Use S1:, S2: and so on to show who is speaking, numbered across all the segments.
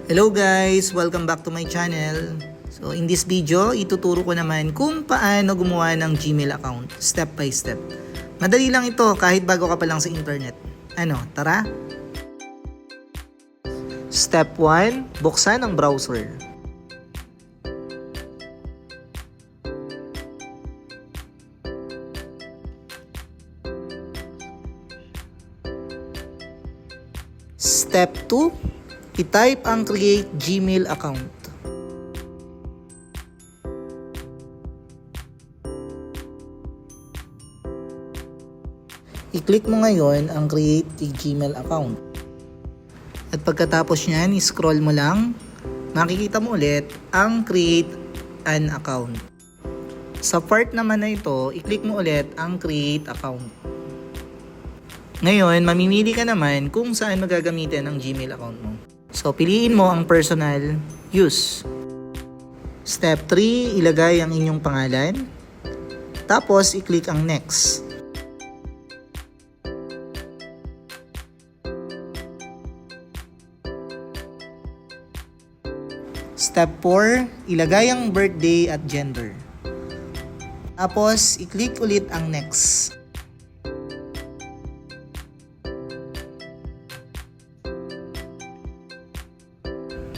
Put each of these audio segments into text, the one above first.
S1: Hello guys! Welcome back to my channel. So in this video, ituturo ko naman kung paano gumawa ng Gmail account step by step. Madali lang ito kahit bago ka pa lang sa internet. Ano, tara? Step 1, buksan ang browser. Step 2, i-type ang create Gmail account. I-click mo ngayon ang create a Gmail account. At pagkatapos nyan, i-scroll mo lang, makikita mo ulit ang create an account. Sa part naman na ito, i-click mo ulit ang create account. Ngayon, mamimili ka naman kung saan magagamitin ang Gmail account mo. So, piliin mo ang personal use. Step 3, ilagay ang inyong pangalan. Tapos, i-click ang next. Step 4, ilagay ang birthday at gender. Tapos, i-click ulit ang next.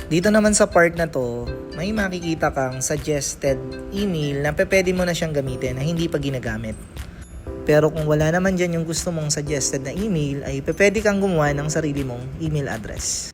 S1: Dito naman sa part na to, may makikita kang suggested email na pwede mo na siyang gamitin na hindi pa ginagamit. Pero kung wala naman dyan yung gusto mong suggested na email, ay pwede kang gumawa ng sarili mong email address.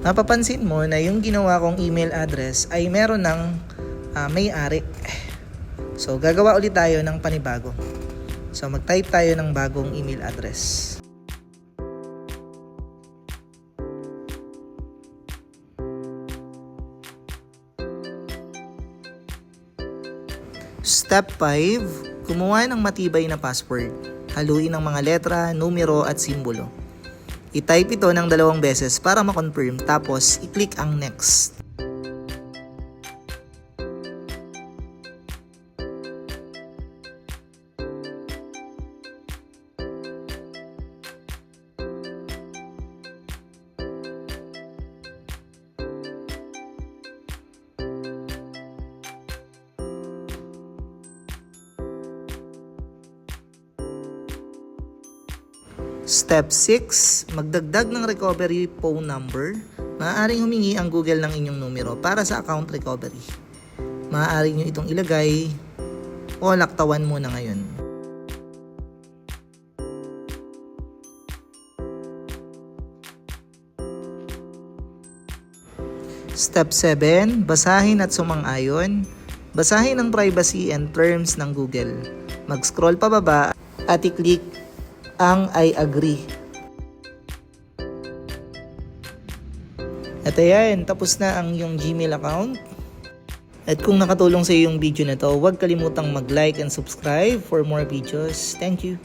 S1: Mapapansin mo na yung ginawa kong email address ay meron ng may-ari. So, gagawa ulit tayo ng panibago. So, mag-type tayo ng bagong email address. Step 5, gumawa ng matibay na password. Haluin ang mga letra, numero at simbolo. I-type ito ng 2 beses para ma-confirm, tapos i-click ang next. Step 6, magdagdag ng recovery phone number. Maaaring humingi ang Google ng inyong numero para sa account recovery. Maaari nyo itong ilagay o laktawan muna ngayon. Step 7, basahin at sumang-ayon. Basahin ang privacy and terms ng Google. Mag-scroll pababa at i-click ang I agree. At ayan, tapos na ang iyong Gmail account. At kung nakatulong sa iyo yung video na to, huwag kalimutang mag-like and subscribe for more videos. Thank you.